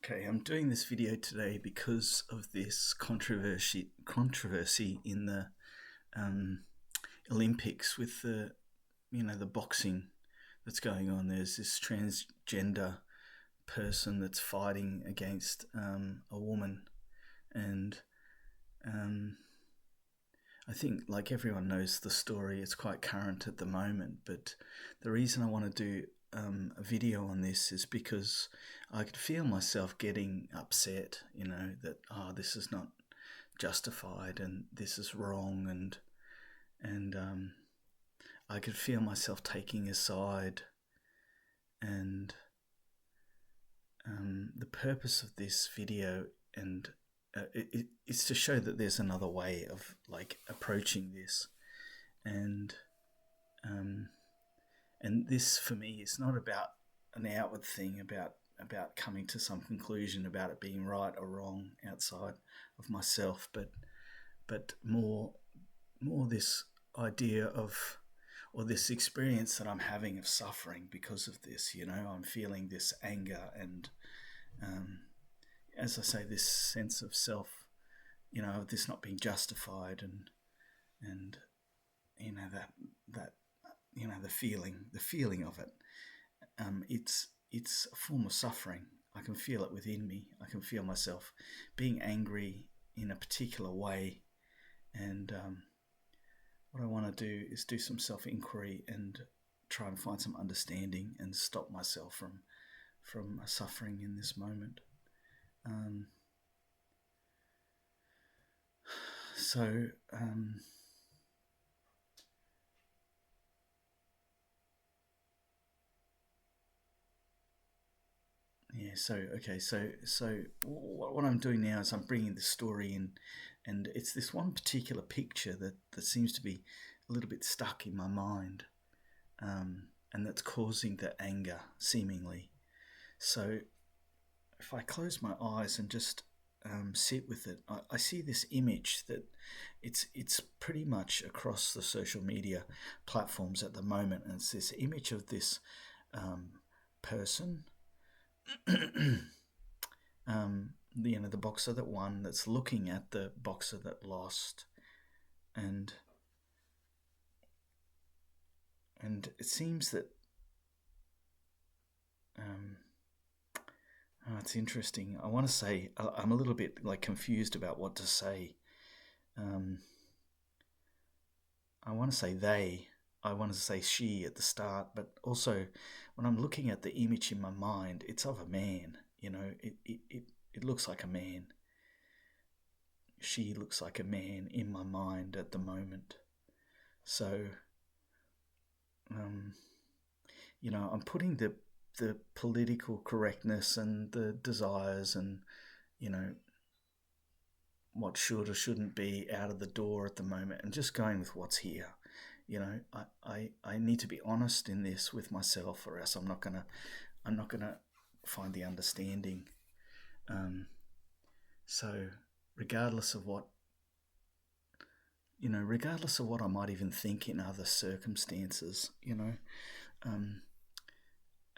Okay, I'm doing this video today because of this controversy in the um, Olympics with the boxing that's going on. There's this transgender person that's fighting against a woman, and um, I think, like everyone knows the story, it's quite current at the moment. But the reason I want to do a video on this is because I could feel myself getting upset, that this is not justified and this is wrong, and I could feel myself taking a side. And the purpose of this video and it's to show that there's another way of approaching this, and um, and this for me is not about an outward thing about coming to some conclusion about it being right or wrong outside of myself, but more this idea of, or this experience that I'm having of suffering because of this. I'm feeling this anger and as I say, this sense of self, of this not being justified, and that the feeling of it. It's a form of suffering. I can feel it within me. I can feel myself being angry in a particular way, and what I want to do is do some self-inquiry and try and find some understanding and stop myself from suffering in this moment. Um, so yeah, so what I'm doing now is I'm bringing the story in, and it's this one particular picture that seems to be a little bit stuck in my mind, and that's causing the anger, seemingly. So if I close my eyes and just sit with it, I see this image that it's pretty much across the social media platforms at the moment, and it's this image of this person, the boxer that won, that's looking at the boxer that lost, and it seems that it's interesting. I want to say I'm a little bit confused about what to say. I want to say they. I want to say she at the start, but also when I'm looking at the image in my mind, it's of a man. It looks like a man. She looks like a man in my mind at the moment. So, I'm putting the political correctness and the desires and, what should or shouldn't be out of the door at the moment, and just going with what's here. I need to be honest in this with myself, or else I'm not gonna find the understanding. So regardless of what I might even think in other circumstances, in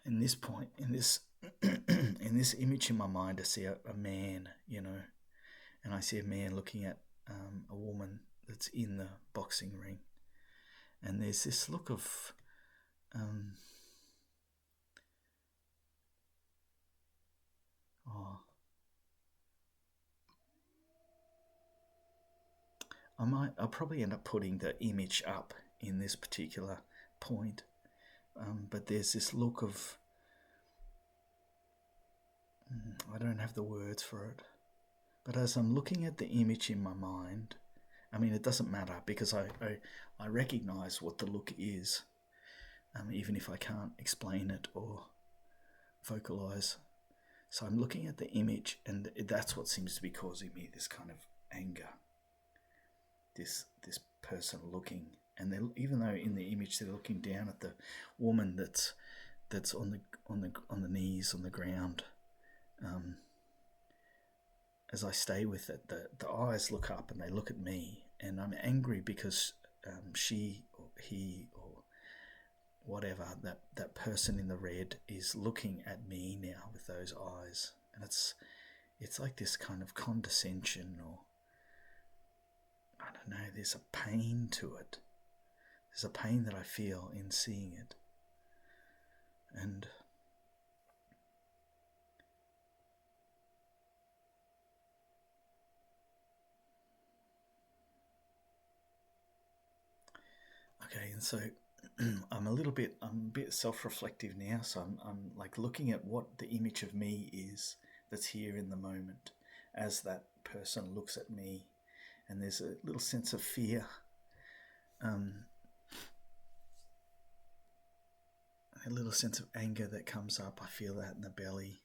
this point, in this in this image in my mind, I see a man, and I see a man looking at a woman that's in the boxing ring, and there's this look of I'll probably end up putting the image up in this particular point, but there's this look of, I don't have the words for it, but as I'm looking at the image in my mind, it doesn't matter, because I recognize what the look is, even if I can't explain it or vocalize. So I'm looking at the image, and that's what seems to be causing me this kind of anger. This person looking, and they, even though in the image they're looking down at the woman that's on the knees on the ground, as I stay with it, the eyes look up and they look at me, and I'm angry because she or he or whatever, that person in the red is looking at me now with those eyes, and it's like this kind of condescension, or I don't know, there's a pain to it. There's a pain that I feel in seeing it. And okay, and so I'm a bit self-reflective now. So I'm like looking at what the image of me is that's here in the moment as that person looks at me, and there's a little sense of fear, a little sense of anger that comes up. I feel that in the belly.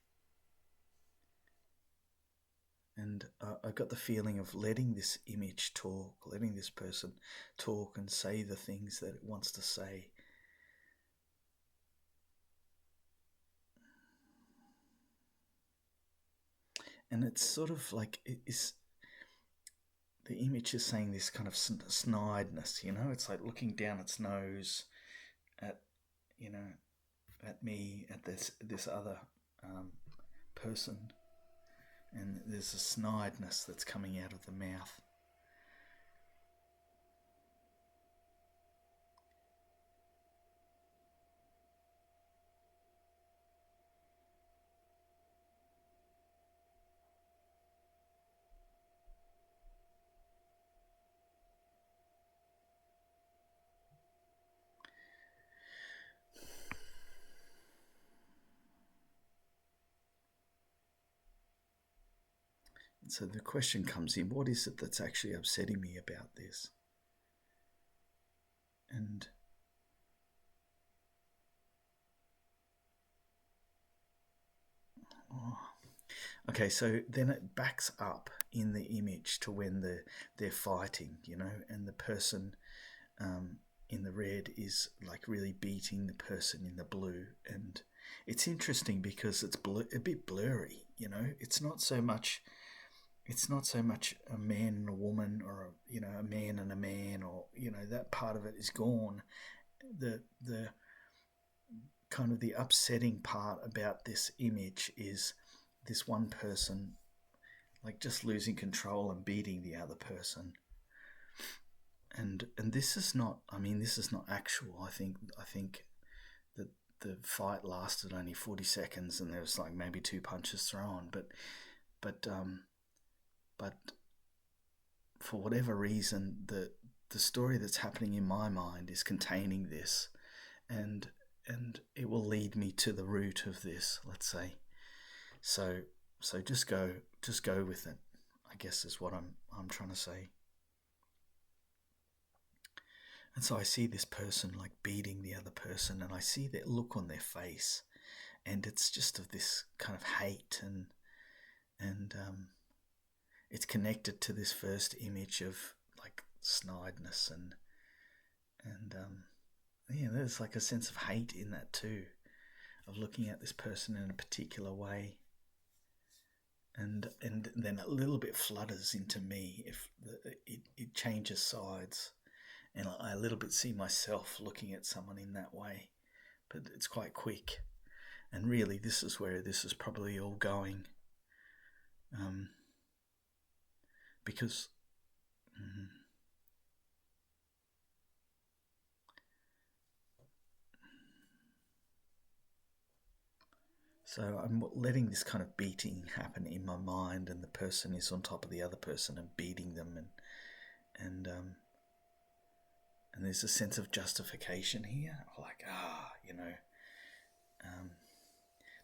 And I got the feeling of letting this image talk, letting this person talk and say the things that it wants to say. And it's sort of like the image is saying this kind of snideness, it's like looking down its nose at, at me, at this other person. And there's a snideness that's coming out of the mouth. And so the question comes in, what is it that's actually upsetting me about this? And okay, so then it backs up in the image to when they're fighting, and the person in the red is like really beating the person in the blue. And it's interesting because it's a bit blurry, it's not so much a man and a woman, or a man and a man, or that part of it is gone. The kind of the upsetting part about this image is this one person like just losing control and beating the other person. And this is not actual. I think that the fight lasted only 40 seconds and there was like maybe 2 punches thrown, but for whatever reason the story that's happening in my mind is containing this, and it will lead me to the root of this, let's say. So just go with it, I guess, is what I'm trying to say. And so I see this person like beating the other person, and I see that look on their face, and it's just of this kind of hate, and it's connected to this first image of like snideness, and there's like a sense of hate in that too, of looking at this person in a particular way. And then a little bit flutters into me if it changes sides, and I a little bit see myself looking at someone in that way, but it's quite quick. And really, this is where this is probably all going, because so I'm letting this kind of beating happen in my mind, and the person is on top of the other person and beating them, and there's a sense of justification here, like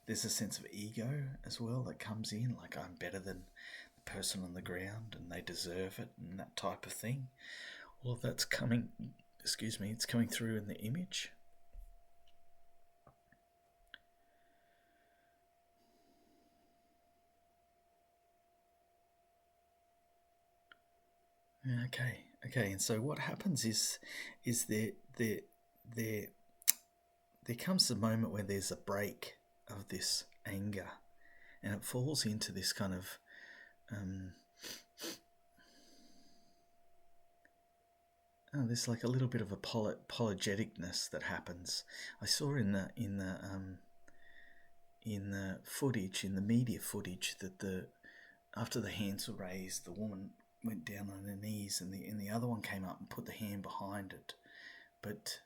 there's a sense of ego as well that comes in, like I'm better than the person on the ground and they deserve it, and that type of thing. All of that's coming, it's coming through in the image. Okay, and so what happens is there comes a moment where there's a break of this anger, and it falls into this kind of there's like a little bit of apologeticness that happens. I saw in the in the footage, in the media footage, that after the hands were raised, the woman went down on her knees, and the other one came up and put the hand behind it. But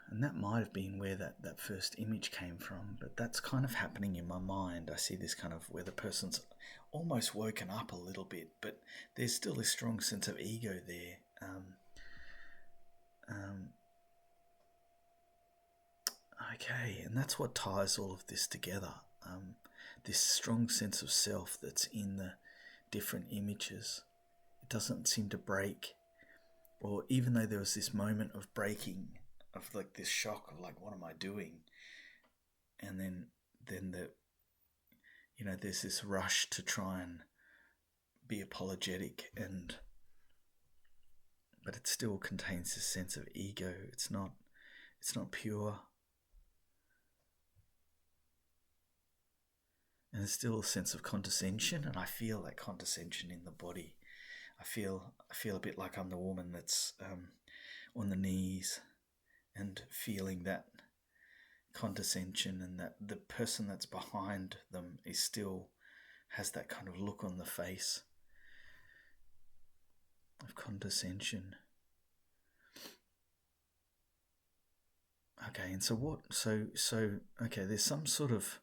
and that might have been where that first image came from, but that's kind of happening in my mind. I see this kind of where the person's almost woken up a little bit, but there's still a strong sense of ego there. Okay, and that's what ties all of this together. This strong sense of self that's in the different images. It doesn't seem to break, or even though there was this moment of breaking, of like this shock of like, what am I doing? And then there's this rush to try and be apologetic, but it still contains this sense of ego. It's not pure. And there's still a sense of condescension, and I feel that condescension in the body. I feel a bit like I'm the woman that's on the knees and feeling that condescension, and that the person that's behind them is still has that kind of look on the face of condescension. Okay, and so what? So okay, there's some sort of,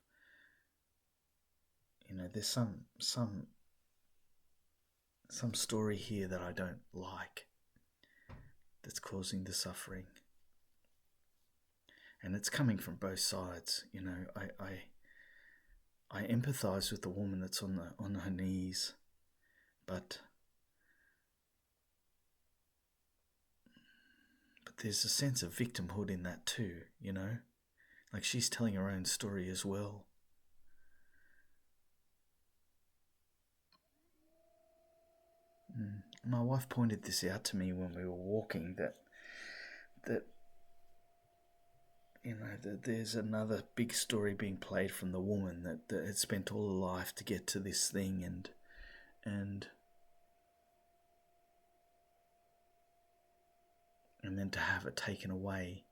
there's some story here that I don't like that's causing the suffering, and it's coming from both sides. I empathize with the woman that's on her knees, but there's a sense of victimhood in that too, like she's telling her own story as well. My wife pointed this out to me when we were walking, that there's another big story being played from the woman that had spent all her life to get to this thing, and then to have it taken away.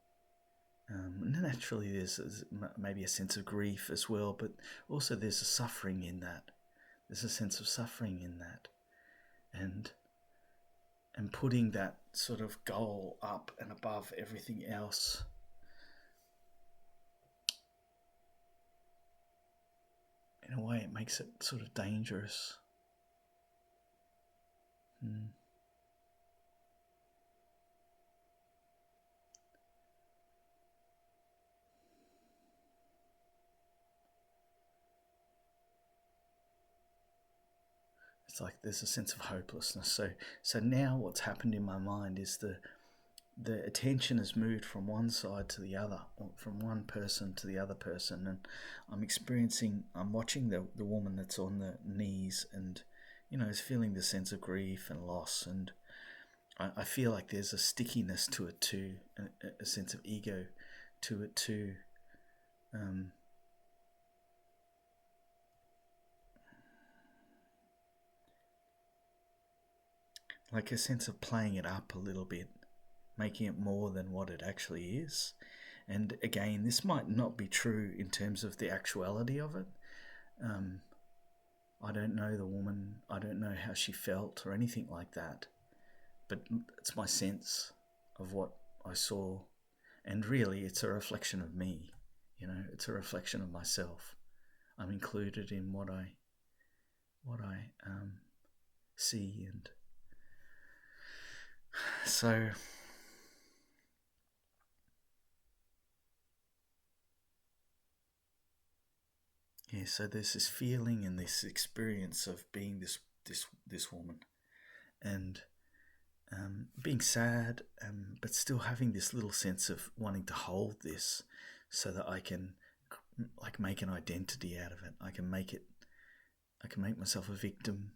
And naturally there's maybe a sense of grief as well, but also there's a suffering in that. There's a sense of suffering in that. And putting that sort of goal up and above everything else. In a way, it makes it sort of dangerous. It's like there's a sense of hopelessness. So now what's happened in my mind is the attention has moved from one side to the other, from one person to the other person, and I'm watching the woman that's on the knees, and is feeling the sense of grief and loss, and I feel like there's a stickiness to it too, a sense of ego to it too. Like a sense of playing it up a little bit, making it more than what it actually is. And again, this might not be true in terms of the actuality of it. I don't know the woman, I don't know how she felt or anything like that, but it's my sense of what I saw, and really it's a reflection of me. It's a reflection of myself. I'm included in what I see, and so yeah. So there's this feeling and this experience of being this woman, and being sad, but still having this little sense of wanting to hold this, so that I can like make an identity out of it. I can make myself a victim.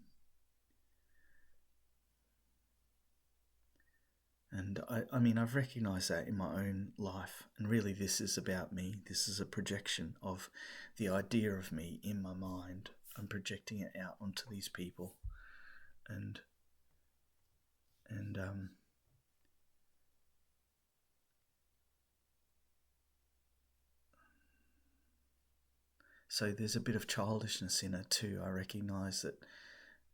And I mean, I've recognized that in my own life, and really this is about me. This is a projection of the idea of me in my mind. I'm projecting it out onto these people, and So there's a bit of childishness in it too. I recognise that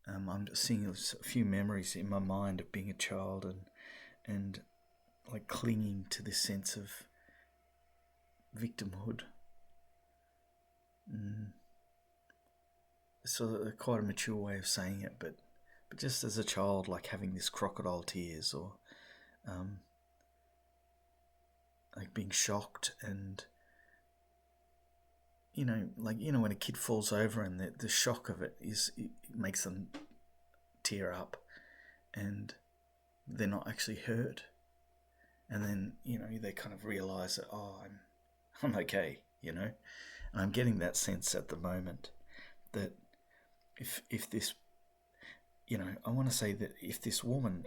I'm seeing a few memories in my mind of being a child and like clinging to this sense of victimhood. So quite a mature way of saying it, but just as a child, like having this crocodile tears or like being shocked and when a kid falls over and the shock of it makes them tear up and they're not actually hurt, and then they kind of realize that I'm okay, and I'm getting that sense at the moment that if this, I want to say that if this woman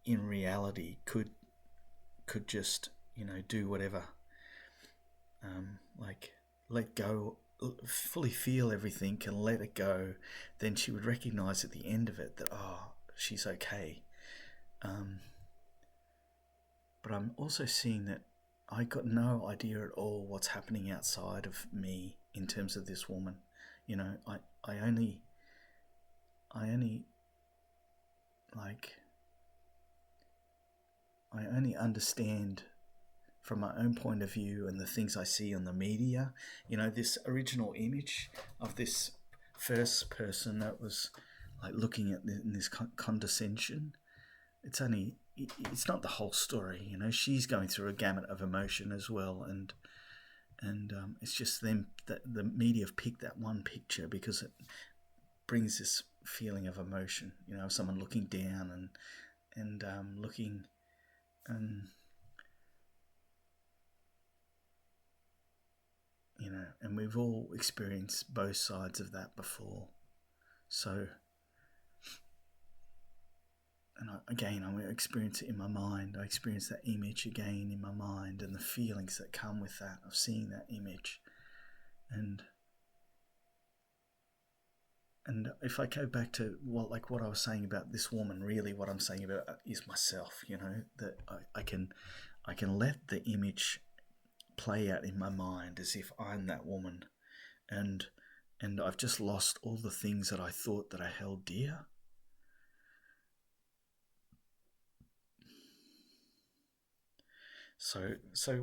in reality could just do whatever, like let go, fully feel everything and let it go, then she would recognize at the end of it that she's okay. But I'm also seeing that I got no idea at all what's happening outside of me in terms of this woman. I only understand from my own point of view and the things I see on the media. This original image of this first person that was like looking at this condescension. It's not the whole story. She's going through a gamut of emotion as well, and it's just them that the media have picked that one picture because it brings this feeling of emotion. Someone looking down and looking and we've all experienced both sides of that before. So, and I going to experience it in my mind. I experience that image again in my mind and the feelings that come with that, of seeing that image. And if I go back to what I was saying about this woman, really what I'm saying about is myself, that I can let the image play out in my mind as if I'm that woman, and I've just lost all the things that I thought that I held dear. So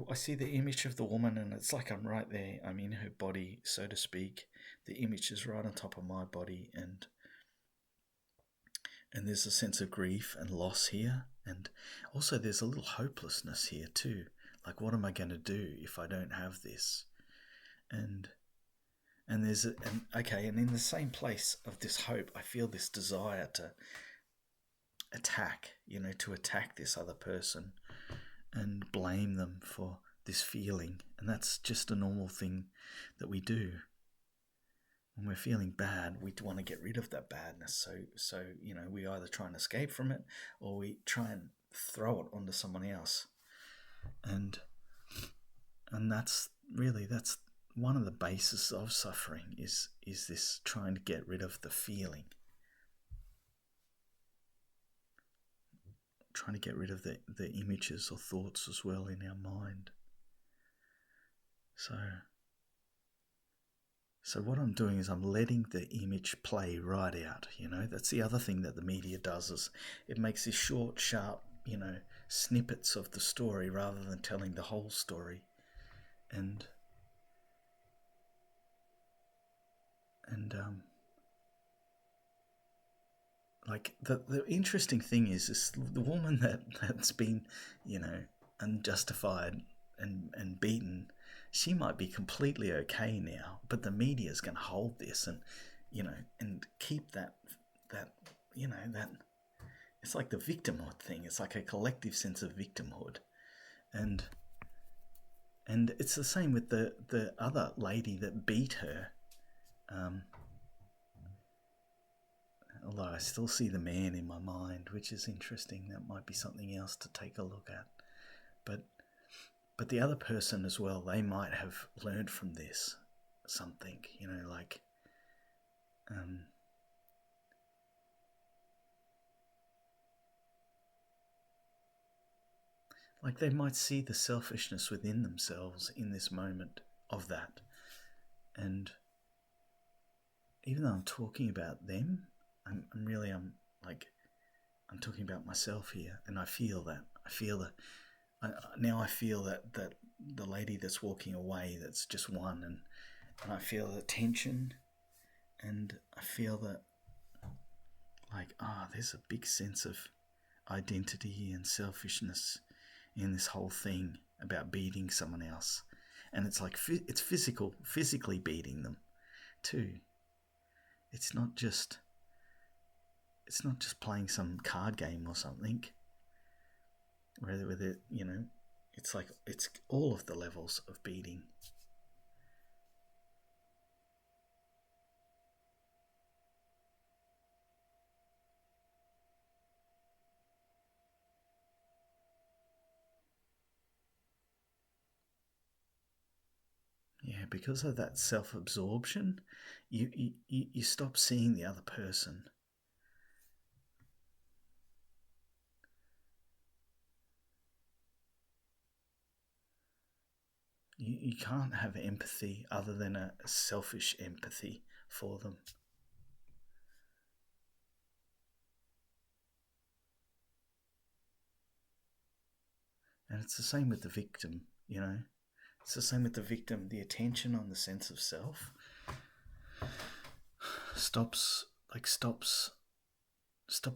I see the image of the woman, and it's like I'm right there. I'm in her body, so to speak. The image is right on top of my body, and there's a sense of grief and loss here, and also there's a little hopelessness here too. Like, what am I going to do if I don't have this? And there's and in the same place of this hope, I feel this desire to attack this other person and blame them for this feeling. And that's just a normal thing that we do. When we're feeling bad, we want to get rid of that badness. So we either try and escape from it, or we try and throw it onto someone else. And that's one of the bases of suffering is this trying to get rid of the feeling. Trying to get rid of the images or thoughts as well in our mind. So what I'm doing is I'm letting the image play right out. That's the other thing that the media does, is it makes these short, sharp, snippets of the story rather than telling the whole story. And like the interesting thing is the woman that's been unjustified and beaten, she might be completely okay now, but the media is going to hold this and keep that it's like the victimhood thing. It's like a collective sense of victimhood, and it's the same with the other lady that beat her. Although I still see the man in my mind, which is interesting. That might be something else to take a look at. But the other person as well, they might have learned from this something, like they might see the selfishness within themselves in this moment of that, and even though I'm talking about them, I'm really like I'm talking about myself here, and I feel that. I feel that. Now I feel that the lady that's walking away, that's just one, and I feel the tension, and I feel that like there's a big sense of identity and selfishness in this whole thing about beating someone else, and it's like it's physically beating them too. It's not just playing some card game or something. With it, it's like it's all of the levels of beating. Yeah, because of that self-absorption, you stop seeing the other person. You can't have empathy other than a selfish empathy for them. And it's the same with the victim, It's the same with the victim. The attention on the sense of self stops stops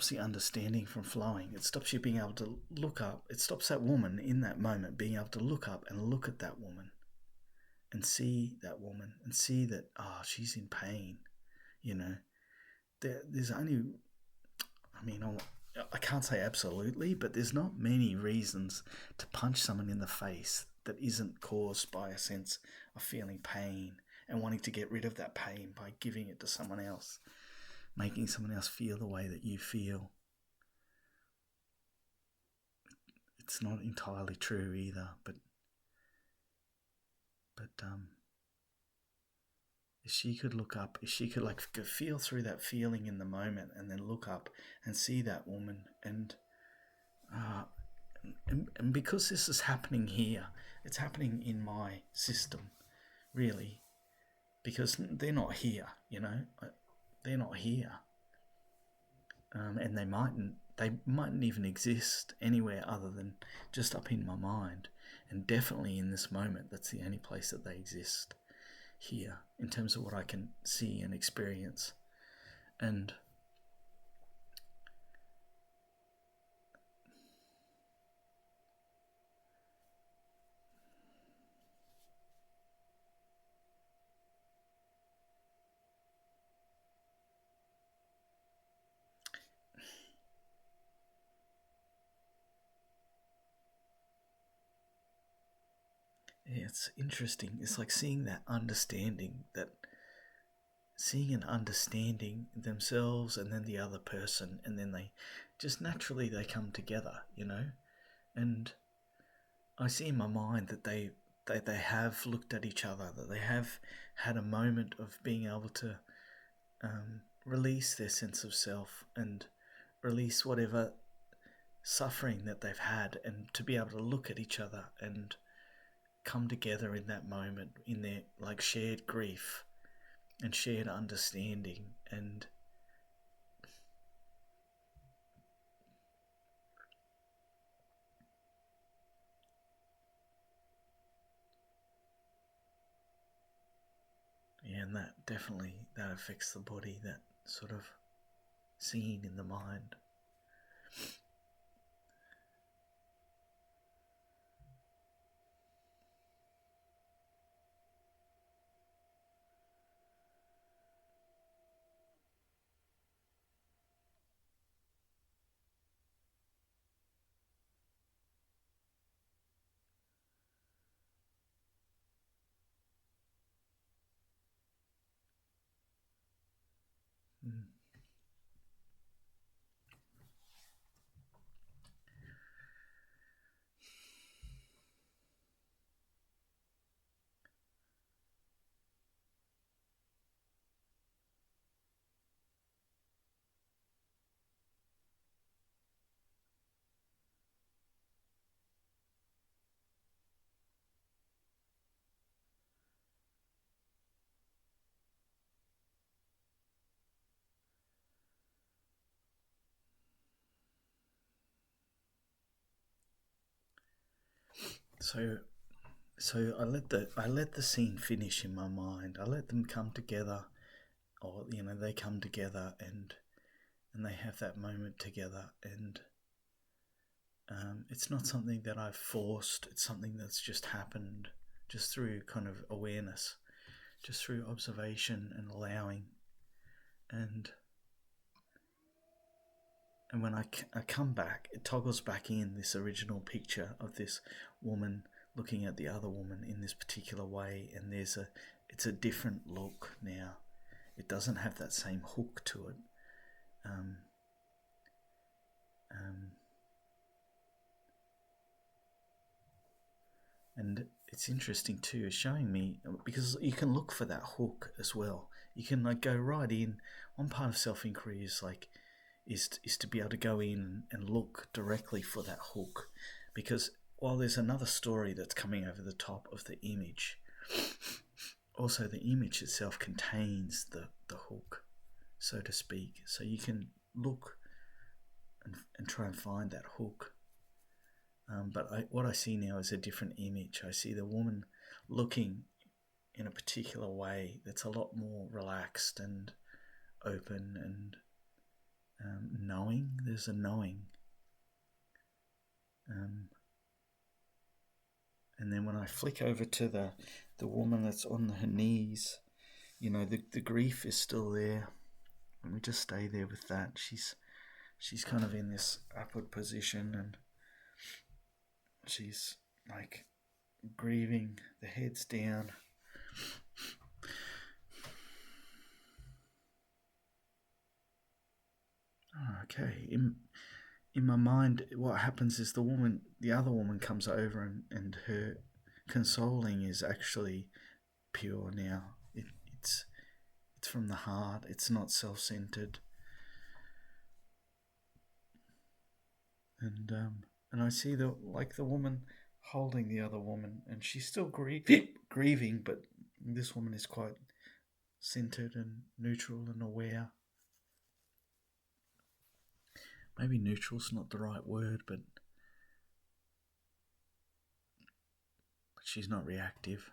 the understanding from flowing. It stops you being able to look up. It stops that woman in that moment being able to look up and look at that woman and see that woman and see that, she's in pain. There's only, I mean, I can't say absolutely, but there's not many reasons to punch someone in the face that isn't caused by a sense of feeling pain and wanting to get rid of that pain by giving it to someone else, making someone else feel the way that you feel. It's not entirely true either, but if she could look up, if she could like feel through that feeling in the moment and then look up and see that woman and because this is happening here, it's happening in my system, really, because they're not here, they're not here, and they mightn't even exist anywhere other than just up in my mind, and definitely in this moment, that's the only place that they exist here in terms of what I can see and experience, and yeah, it's interesting. It's like seeing and understanding themselves and then the other person, and then they just naturally they come together, And I see in my mind that they have looked at each other, that they have had a moment of being able to release their sense of self and release whatever suffering that they've had, and to be able to look at each other and come together in that moment in their like shared grief and shared understanding, and that affects the body, that sort of scene in the mind. Mm. So I let the scene finish in my mind. I let them come together, or they come together and they have that moment together, and it's not something that I've forced. It's something that's just happened, just through kind of awareness, just through observation and allowing, and when I come back, it toggles back in this original picture of this woman looking at the other woman in this particular way, and it's a different look now. It doesn't have that same hook to it. Um, um, and it's interesting too, showing me, because you can look for that hook as well. You can go right in. One part of self inquiry is to be able to go in and look directly for that hook, because while there's another story that's coming over the top of the image, also the image itself contains the hook, so to speak. So you can look and try and find that hook. But what I see now is a different image. I see the woman looking in a particular way that's a lot more relaxed and open and knowing. There's a knowing. And then when I flick over to the woman that's on her knees, the grief is still there. And we just stay there with that. She's kind of in this upward position, and she's like grieving, the head's down. Okay. In my mind, what happens is the other woman comes over, and her consoling is actually pure now. It's from the heart. It's not self-centered. And I see the woman holding the other woman, and she's still grieving, but this woman is quite centered and neutral and aware. Maybe neutral's not the right word, but she's not reactive.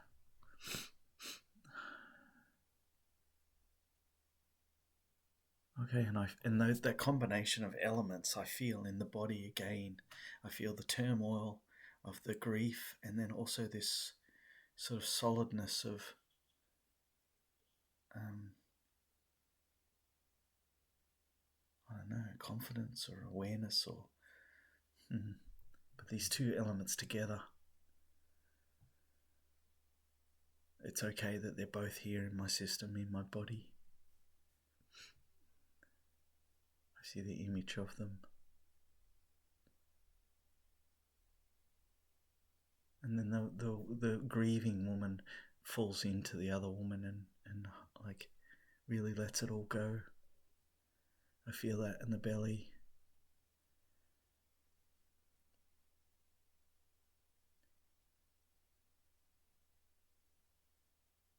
Okay, and that combination of elements I feel in the body again. I feel the turmoil of the grief, and then also this sort of solidness of I don't know, confidence or awareness, or but these two elements together. It's okay that they're both here in my system, in my body. I see the image of them. And then the grieving woman falls into the other woman and like really lets it all go. I feel that in the belly.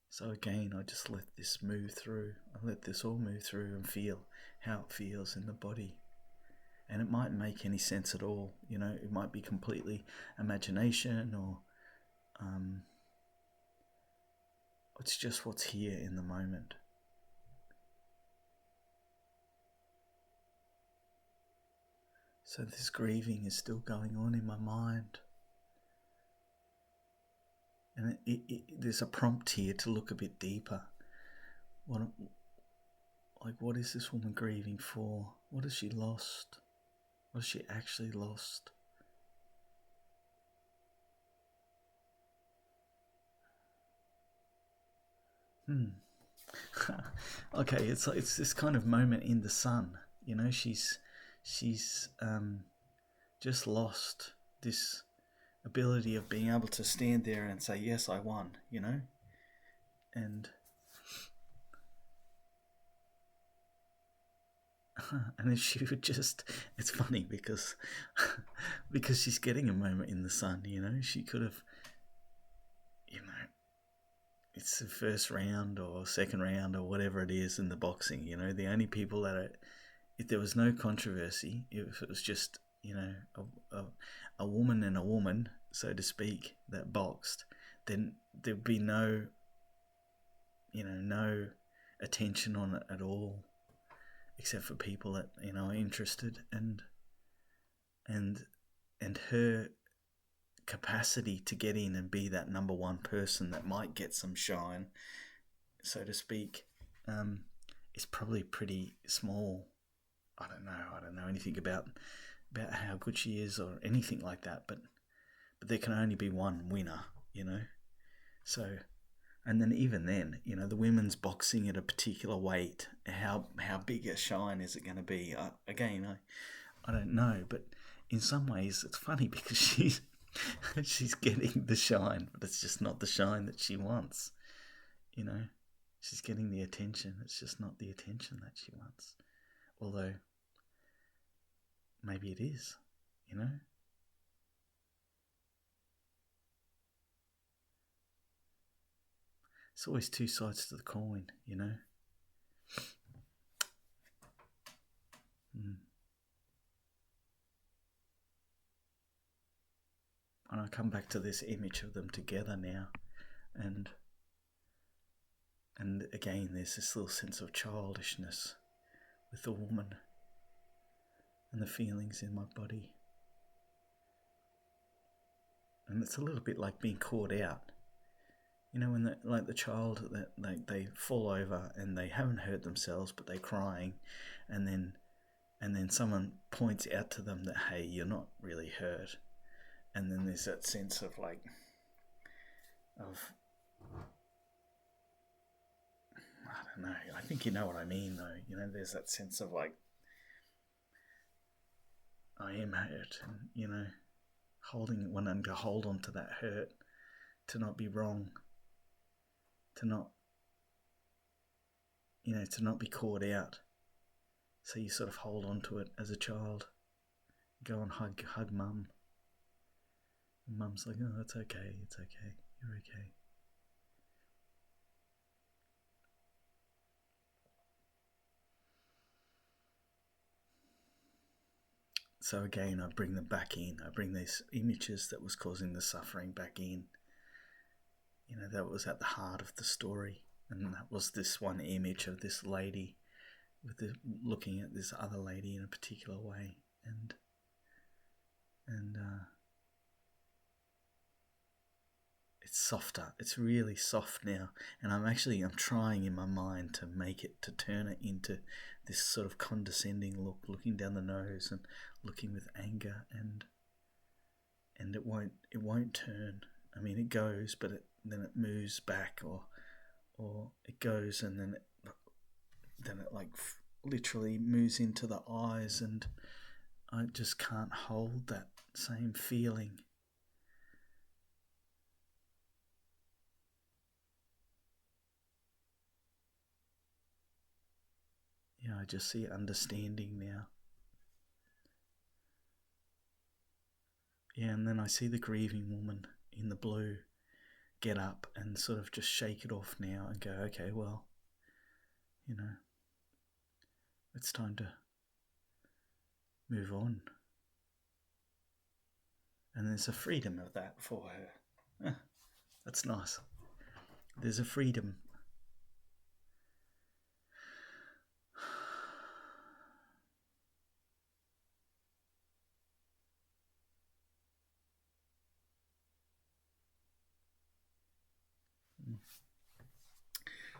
So again, I just let this move through. I let this all move through and feel how it feels in the body. And it mightn't make any sense at all. It might be completely imagination, or it's just what's here in the moment. So this grieving is still going on in my mind. And there's a prompt here to look a bit deeper. What is this woman grieving for? What has she lost? What has she actually lost? Okay, it's this kind of moment in the sun. She's just lost this ability of being able to stand there and say, yes, I won, and if she would just, it's funny because she's getting a moment in the sun, she could have, it's the first round or second round or whatever it is in the boxing, the only people that if there was no controversy, if it was just, a woman and a woman, so to speak, that boxed, then there'd be no attention on it at all, except for people that are interested, and her capacity to get in and be that number one person that might get some shine, so to speak, is probably pretty small. I don't know anything about how good she is or anything like that, but there can only be one winner, So, and then even then, the women's boxing at a particular weight, how big a shine is it going to be? I don't know, but in some ways it's funny because she's getting the shine, but it's just not the shine that she wants. She's getting the attention. It's just not the attention that she wants. Although maybe it is, It's always two sides to the coin, Mm. And I come back to this image of them together now, and again there's this little sense of childishness with the woman and the feelings in my body. And it's a little bit like being caught out. When the child that they fall over and they haven't hurt themselves but they're crying, and then someone points out to them that, hey, you're not really hurt, and then there's that sense of I don't know, I think you know what I mean though, there's that sense of I am hurt, and holding one and to hold on to that hurt, to not be wrong, to not be caught out. So you sort of hold on to it as a child. Go and hug mum. And mum's like, oh, it's okay, you're okay. So again, I bring them back in. I bring these images that was causing the suffering back in. That was at the heart of the story. And that was this one image of this lady looking at this other lady in a particular way. And it's softer. It's really soft now. And I'm trying in my mind to turn it into this sort of condescending look, looking down the nose and looking with anger, and it won't turn. I mean, it goes, but then it moves back, or it goes and then it literally moves into the eyes, and I just can't hold that same feeling. Yeah, I just see understanding now. Yeah, and then I see the grieving woman in the blue get up and sort of just shake it off now and go, okay, well, it's time to move on. And there's a freedom of that for her. That's nice. There's a freedom.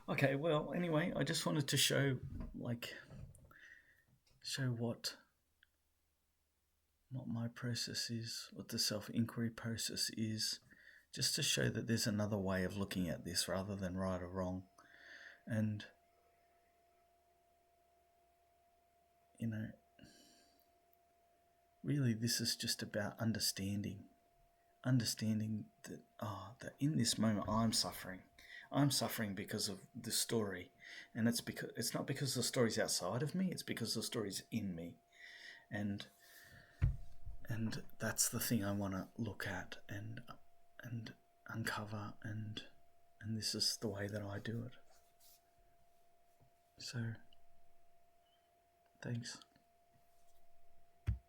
Okay, well, anyway, I just wanted to show what my process is, what the self-inquiry process is, just to show that there's another way of looking at this rather than right or wrong. And, really this is just about understanding that, that in this moment I'm suffering. I'm suffering because of the story, and it's not because the story's outside of me, it's because the story's in me. And that's the thing I want to look at and uncover, and this is the way that I do it. So, thanks.